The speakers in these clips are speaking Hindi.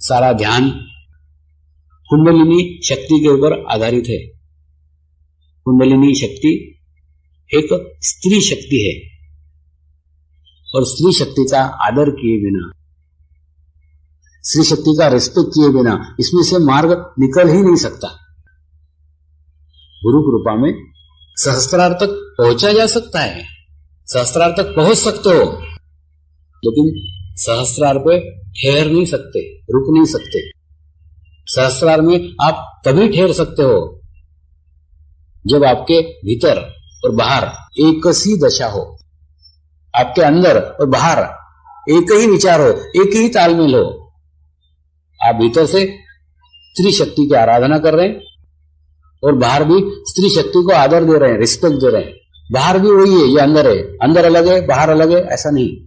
सारा ध्यान कुंडलिनी शक्ति के ऊपर आधारित है। कुंडलिनी शक्ति एक स्त्री शक्ति है और स्त्री शक्ति का आदर किए बिना, स्त्री शक्ति का रिस्पेक्ट किए बिना इसमें से मार्ग निकल ही नहीं सकता। गुरु कृपा में सहस्त्रार तक पहुंचा जा सकता है, सहस्त्रार तक पहुंच सकते हो, लेकिन सहस्त्रार पे ठहर नहीं सकते, रुक नहीं सकते। सहस्त्रार में आप तभी ठहर सकते हो जब आपके भीतर और बाहर एक सी दशा हो, आपके अंदर और बाहर एक ही विचार हो, एक ही तालमेल हो। आप भीतर से स्त्री शक्ति की आराधना कर रहे हैं और बाहर भी स्त्री शक्ति को आदर दे रहे हैं, रिस्पेक्ट दे रहे हैं। बाहर भी वही है, ये अंदर है, अंदर अलग है बाहर अलग है, ऐसा नहीं।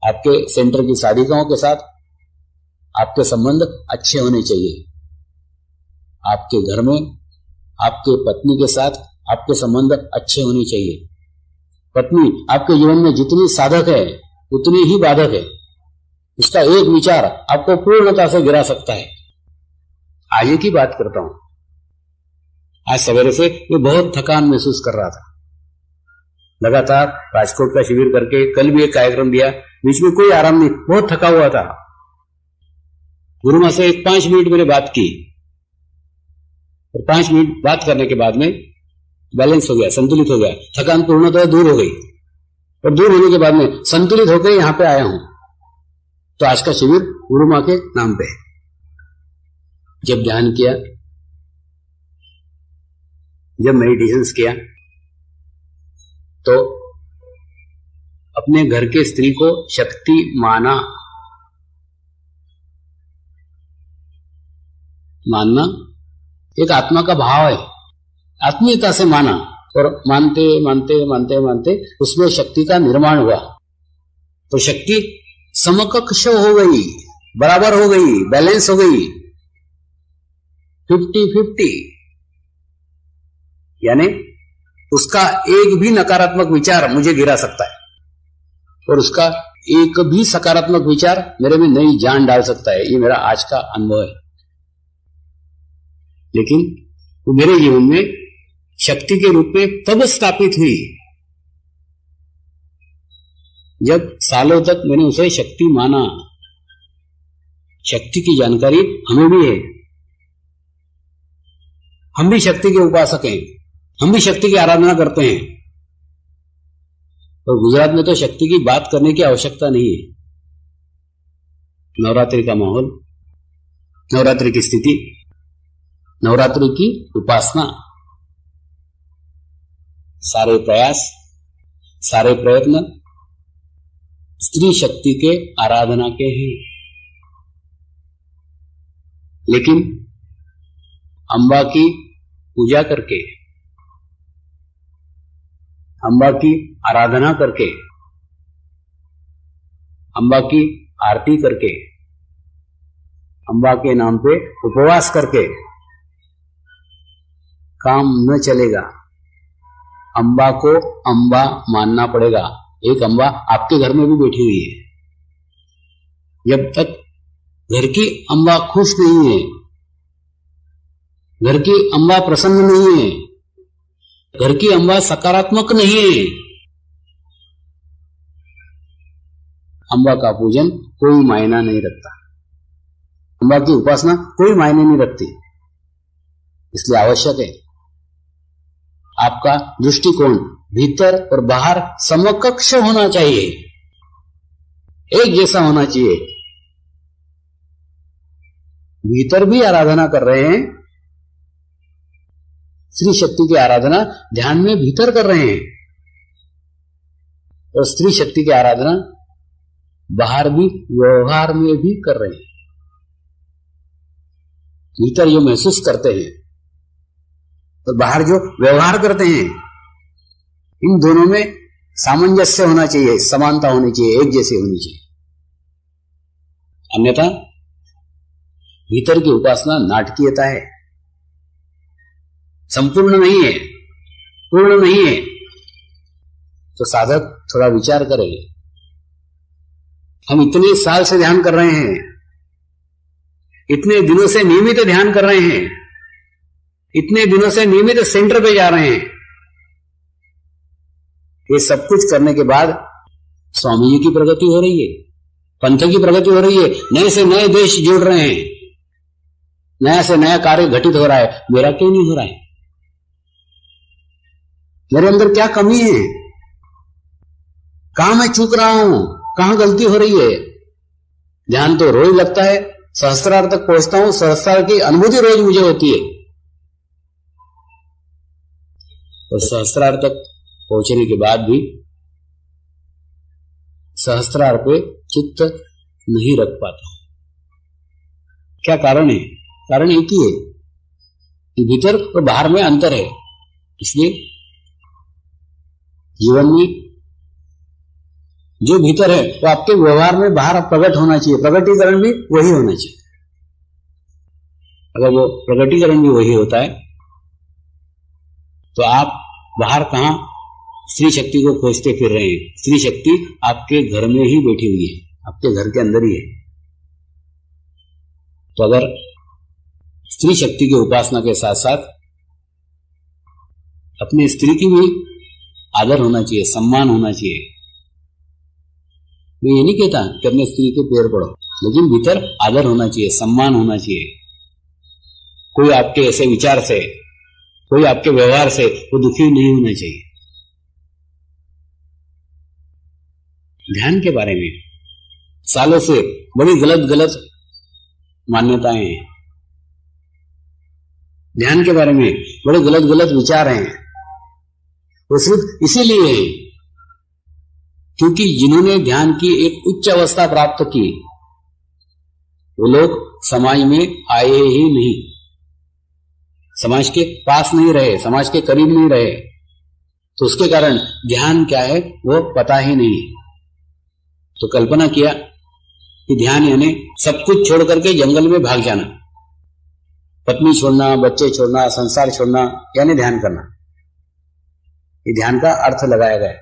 आपके सेंटर की साधिकाओं के साथ आपके संबंध अच्छे होने चाहिए। आपके घर में आपके पत्नी के साथ आपके संबंध अच्छे होने चाहिए। पत्नी आपके जीवन में जितनी साधक है उतनी ही बाधक है। उसका एक विचार आपको पूर्णता से गिरा सकता है। आगे की बात करता हूं। आज सवेरे से मैं बहुत थकान महसूस कर रहा था। लगातार राजकोट का शिविर करके कल भी एक कार्यक्रम दिया, बीच में कोई आराम नहीं, बहुत थका हुआ था। गुरु मां से 5 मिनट मैंने बात की और 5 मिनट बात करने के बाद में बैलेंस हो गया, संतुलित हो गया, थकान पूर्णतः दूर हो गई और दूर होने के बाद में संतुलित होकर यहां पे आया हूं। तो आज का शिविर गुरु मां के नाम पे है। जब ध्यान किया, जब मेडिटेशंस किया, तो अपने घर के स्त्री को शक्ति मानना एक आत्मा का भाव है। आत्मीयता से माना और मानते मानते मानते मानते उसमें शक्ति का निर्माण हुआ। तो शक्ति समकक्ष हो गई, बराबर हो गई, बैलेंस हो गई, 50-50। यानी उसका एक भी नकारात्मक विचार मुझे गिरा सकता है और उसका एक भी सकारात्मक विचार मेरे में नई जान डाल सकता है। ये मेरा आज का अनुभव है। लेकिन वो मेरे जीवन में शक्ति के रूप में तब स्थापित हुई जब सालों तक मैंने उसे शक्ति माना। शक्ति की जानकारी हमें भी है, हम भी शक्ति के उपासक हैं, हम भी शक्ति की आराधना करते हैं। और गुजरात में तो शक्ति की बात करने की आवश्यकता नहीं है। नवरात्रि का माहौल, नवरात्रि की स्थिति, नवरात्रि की उपासना, सारे प्रयास, सारे प्रयत्न स्त्री शक्ति के आराधना के हैं। लेकिन अंबा की पूजा करके, अंबा की आराधना करके, अंबा की आरती करके, अंबा के नाम पे उपवास करके काम न चलेगा। अंबा को अंबा मानना पड़ेगा। एक अंबा आपके घर में भी बैठी हुई है। जब तक घर की अंबा खुश नहीं है, घर की अंबा प्रसन्न नहीं है, घर की अंबा सकारात्मक नहीं है, अंबा का पूजन कोई मायना नहीं रखता। अंबा की उपासना कोई मायने नहीं रखती। इसलिए आवश्यक है आपका दृष्टिकोण भीतर और बाहर समकक्ष होना चाहिए, एक जैसा होना चाहिए। भीतर भी आराधना कर रहे हैं, स्त्री शक्ति की आराधना ध्यान में भीतर कर रहे हैं और स्त्री शक्ति की आराधना बाहर भी व्यवहार में भी कर रहे हैं। भीतर जो महसूस करते हैं और बाहर जो व्यवहार करते हैं, इन दोनों में सामंजस्य होना चाहिए, समानता होनी चाहिए, एक जैसी होनी चाहिए। अन्यथा भीतर की उपासना नाटकीयता है, संपूर्ण नहीं है, पूर्ण नहीं है। तो साधक थोड़ा विचार करें। हम इतने साल से ध्यान कर रहे हैं, इतने दिनों से नियमित ध्यान कर रहे हैं, इतने दिनों से नियमित सेंटर पे जा रहे हैं, ये सब कुछ करने के बाद स्वामी जी की प्रगति हो रही है, पंथ की प्रगति हो रही है, नए से नए देश जुड़ रहे हैं, नया से नया कार्य घटित हो रहा है। मेरा क्यों नहीं हो रहा है? मेरे अंदर क्या कमी है? कहां मैं चूक रहा हूं? कहां गलती हो रही है? ध्यान तो रोज लगता है, सहस्त्रार तक पहुंचता हूं, सहस्त्रार की अनुभूति रोज मुझे होती है, और सहस्त्रार तक पहुंचने के बाद भी सहस्त्रार पे चित्त नहीं रख पाता। क्या कारण है? कारण एक ही है कि भीतर और बाहर में अंतर है। इसलिए जीवन में जो भीतर है वो आपके व्यवहार में बाहर प्रकट होना चाहिए, प्रकटीकरण भी वही होना चाहिए। अगर वो प्रकटीकरण भी वही होता है तो आप बाहर कहां स्त्री शक्ति को खोजते फिर रहे हैं? स्त्री शक्ति आपके घर में ही बैठी हुई है, आपके घर के अंदर ही है। तो अगर स्त्री शक्ति की उपासना के साथ साथ अपनी स्त्री की भी आदर होना चाहिए, सम्मान होना चाहिए। मैं ये नहीं कहता कि अपने स्त्री के पैर पड़ो, लेकिन भीतर आदर होना चाहिए, सम्मान होना चाहिए। कोई आपके ऐसे विचार से, कोई आपके व्यवहार से वो दुखी नहीं होना चाहिए। ध्यान के बारे में सालों से बड़ी गलत गलत मान्यताएं हैं, ध्यान के बारे में बड़े गलत गलत विचार हैं। वो सिर्फ इसीलिए है क्योंकि जिन्होंने ध्यान की एक उच्च अवस्था प्राप्त की वो लोग समाज में आए ही नहीं, समाज के पास नहीं रहे, समाज के करीब नहीं रहे, तो उसके कारण ध्यान क्या है वो पता ही नहीं। तो कल्पना किया कि ध्यान यानी सब कुछ छोड़ करके जंगल में भाग जाना, पत्नी छोड़ना, बच्चे छोड़ना, संसार छोड़ना, यानी ध्यान करना। ये ध्यान का अर्थ लगाया गया।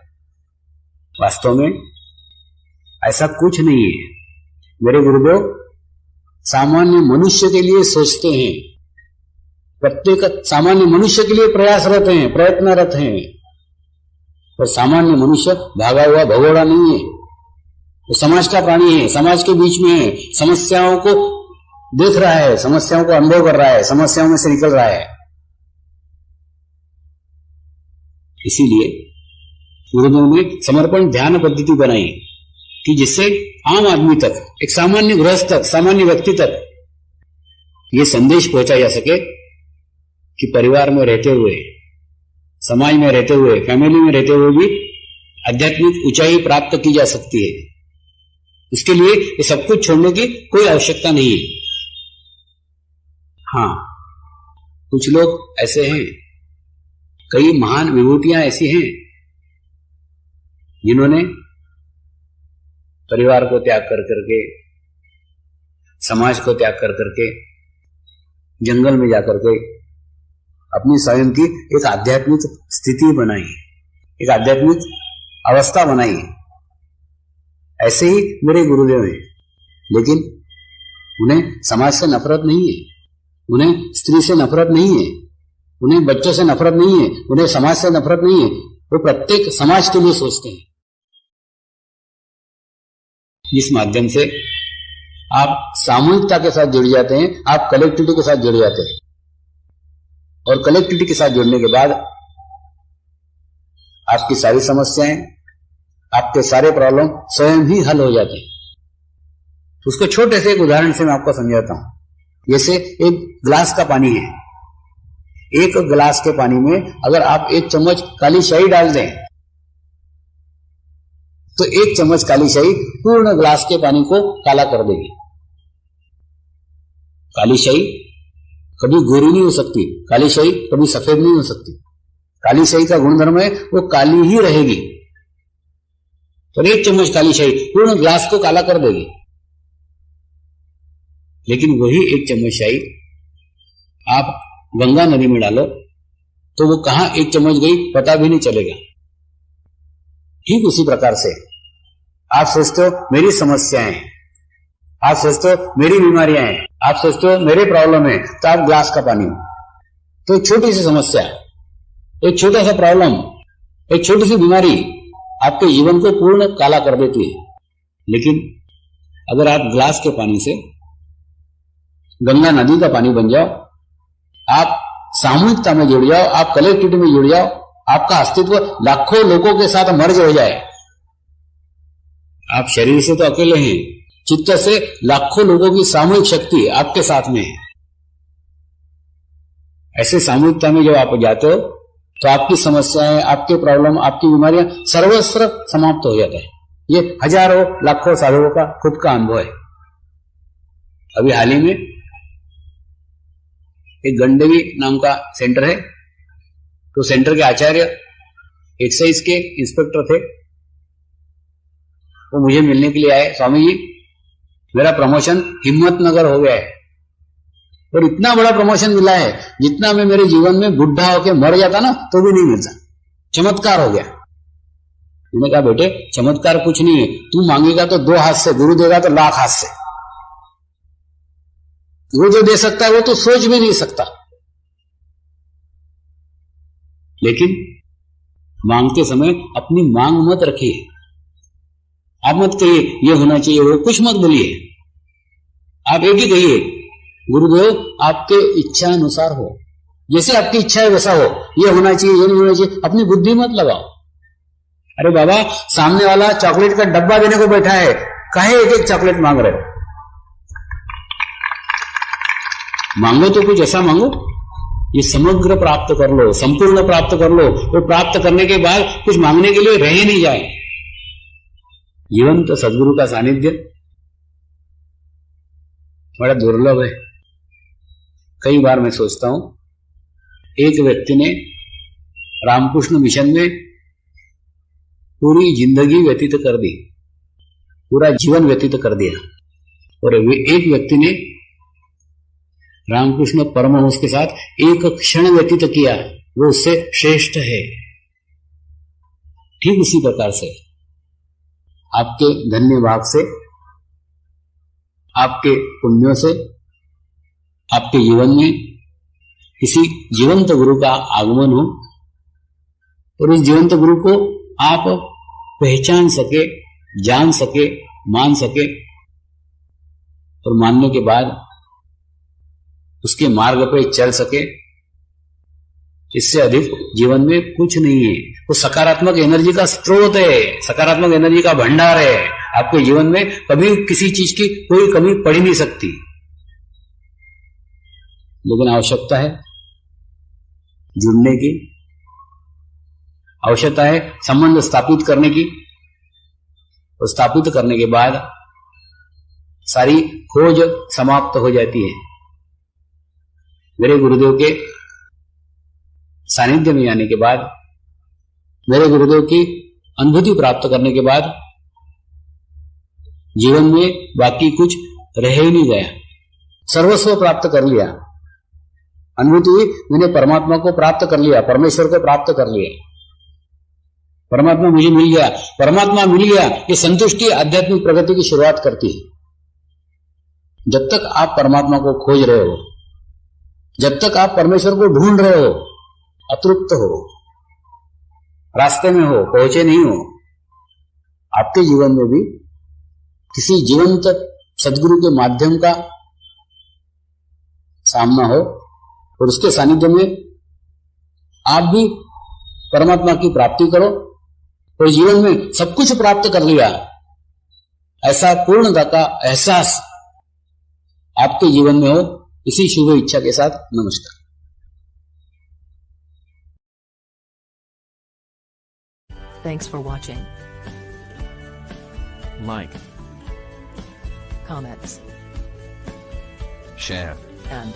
वास्तव में ऐसा कुछ नहीं है। मेरे गुरुदेव सामान्य मनुष्य के लिए सोचते हैं, प्रत्येक सामान्य मनुष्य के लिए प्रयासरत हैं, प्रयत्नरत हैं। और सामान्य मनुष्य भागा हुआ भगोड़ा नहीं है, वो समाज का प्राणी है, समाज के बीच में है, समस्याओं को देख रहा है, समस्याओं को अनुभव कर रहा है, समस्याओं में से निकल रहा है। इसीलिए गुरुदेव ने समर्पण ध्यान पद्धति बनाई कि जिससे आम आदमी तक, एक सामान्य गृहस्थ तक, सामान्य व्यक्ति तक ये संदेश पहुंचा जा सके कि परिवार में रहते हुए, समाज में रहते हुए, फैमिली में रहते हुए भी आध्यात्मिक ऊंचाई प्राप्त की जा सकती है। इसके लिए ये सब कुछ छोड़ने की कोई आवश्यकता नहीं है। हाँ, कुछ लोग ऐसे हैं, कई महान विभूतियां ऐसी हैं जिन्होंने परिवार को त्याग कर करके, समाज को त्याग कर करके, जंगल में जाकर के अपनी स्वयं की एक आध्यात्मिक स्थिति बनाई, एक आध्यात्मिक अवस्था बनाई। ऐसे ही मेरे गुरुदेव हैं, लेकिन उन्हें समाज से नफरत नहीं है, उन्हें स्त्री से नफरत नहीं है, उन्हें बच्चों से नफरत नहीं है, उन्हें समाज से नफरत नहीं है। वो प्रत्येक समाज के लिए सोचते हैं। जिस माध्यम से आप सामूहिकता के साथ जुड़ जाते हैं, आप कलेक्टिविटी के साथ जुड़ जाते हैं, और कलेक्टिविटी के साथ जुड़ने के बाद आपकी सारी समस्याएं, आपके सारे प्रॉब्लम स्वयं ही हल हो जाते हैं। उसको छोटे से एक उदाहरण से मैं आपको समझाता हूं। जैसे एक गिलास का पानी है, एक गिलास के पानी में अगर आप एक चम्मच काली शाही डाल दें तो एक चम्मच काली शाही पूर्ण गिलास के पानी को काला कर देगी। काली शाही कभी गोरी नहीं हो सकती, काली शाही कभी सफेद नहीं हो सकती। काली शाही का गुणधर्म है वो काली ही रहेगी। तो एक चम्मच काली शाही पूर्ण गिलास को काला कर देगी। लेकिन वही एक चम्मच शाही आप गंगा नदी में डालो तो वो कहां एक चम्मच गई पता भी नहीं चलेगा। ठीक उसी प्रकार से आप सोचते हो मेरी समस्याएं, आप सोचते हो मेरी बीमारियां हैं, आप सोचते हो मेरे प्रॉब्लम है, तो आप ग्लास का पानी हो। तो एक छोटी सी समस्या, एक छोटा सा प्रॉब्लम, एक छोटी सी बीमारी आपके जीवन को पूर्ण काला कर देती है। लेकिन अगर आप ग्लास के पानी से गंगा नदी का पानी बन जाओ, आप सामूहिकता में जुड़ जाओ, आप कलेक्टिविटी में जुड़ जाओ, आपका अस्तित्व लाखों लोगों के साथ मर्ज हो जाए। आप शरीर से तो अकेले हैं, चित्त से लाखों लोगों की सामूहिक शक्ति आपके साथ में है। ऐसे सामूहिकता में जब आप जाते हो तो आपकी समस्याएं, आपके प्रॉब्लम, आपकी बीमारियां सर्वस्व समाप्त हो जाता है। ये हजारों लाखों साधुओं का खुद का अनुभव है। अभी हाल ही में एक गंडवी नाम का सेंटर है, तो सेंटर के आचार्य एक्साइज के इंस्पेक्टर थे, वो मुझे मिलने के लिए आए। स्वामी जी, मेरा प्रमोशन हिम्मतनगर हो गया है और इतना बड़ा प्रमोशन मिला है जितना मैं मेरे जीवन में बुढ़ा होकर मर जाता ना तो भी नहीं मिलता। चमत्कार हो गया। मैंने कहा बेटे चमत्कार कुछ नहीं है, तू मांगेगा तो 2 हाथ से, गुरु देगा तो लाख हाथ से। वो जो दे सकता है वो तो सोच भी नहीं सकता। लेकिन मांगते समय अपनी मांग मत रखिए। आप मत कहिए ये होना चाहिए, वो कुछ मत बोलिए। आप एक ही कहिए, गुरुदेव आपके इच्छा अनुसार हो, जैसे आपकी इच्छा है वैसा हो, ये होना चाहिए, ये नहीं होना चाहिए। अपनी बुद्धि मत लगाओ। अरे बाबा, सामने वाला चॉकलेट का डब्बा देने को बैठा है, काहे एक एक चॉकलेट मांग रहे हो? मांगो तो कुछ ऐसा मांगो ये समग्र प्राप्त कर लो, संपूर्ण प्राप्त कर लो। वो प्राप्त करने के बाद कुछ मांगने के लिए रह नहीं जाए। जीवन तो सदगुरु का सानिध्य बड़ा दुर्लभ है। कई बार मैं सोचता हूं, एक व्यक्ति ने रामकृष्ण मिशन में पूरी जिंदगी व्यतीत कर दी, पूरा जीवन व्यतीत कर दिया, और एक व्यक्ति ने रामकृष्ण परमहंस के साथ एक क्षण व्यतीत किया, वो उससे श्रेष्ठ है। ठीक उसी प्रकार से आपके धन्य भाग से, आपके पुण्यों से आपके जीवन में किसी जीवंत गुरु का आगमन हो और उस जीवंत गुरु को आप पहचान सके, जान सके, मान सके, और मानने के बाद उसके मार्ग पे चल सके, इससे अधिक जीवन में कुछ नहीं है। वो सकारात्मक एनर्जी का स्रोत है, सकारात्मक एनर्जी का भंडार है। आपके जीवन में कभी किसी चीज की कोई कमी पड़ ही नहीं सकती। लेकिन आवश्यकता है जुड़ने की, आवश्यकता है संबंध स्थापित करने की, और स्थापित करने के बाद सारी खोज समाप्त हो जाती है। मेरे गुरुदेव के सानिध्य में आने के बाद, मेरे गुरुदेव की अनुभूति प्राप्त करने के बाद जीवन में बाकी कुछ रह ही नहीं गया। सर्वस्व प्राप्त कर लिया। अनुभूति हुई, मैंने परमात्मा को प्राप्त कर लिया, परमेश्वर को प्राप्त कर लिया, परमात्मा मुझे मिल गया, परमात्मा मिल गया। ये संतुष्टि आध्यात्मिक प्रगति की शुरुआत करती है। जब तक आप परमात्मा को खोज रहे हो, जब तक आप परमेश्वर को ढूंढ रहे हो, अतृप्त हो, रास्ते में हो, पहुंचे नहीं हो, आपके जीवन में भी किसी जीवंत सदगुरु के माध्यम का सामना हो और उसके सानिध्य में आप भी परमात्मा की प्राप्ति करो और जीवन में सब कुछ प्राप्त कर लिया, ऐसा पूर्णता का एहसास आपके जीवन में हो। इसी शुभ इच्छा के साथ नमस्कार। Thanks for watching. Like, Comments share, and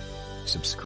subscribe.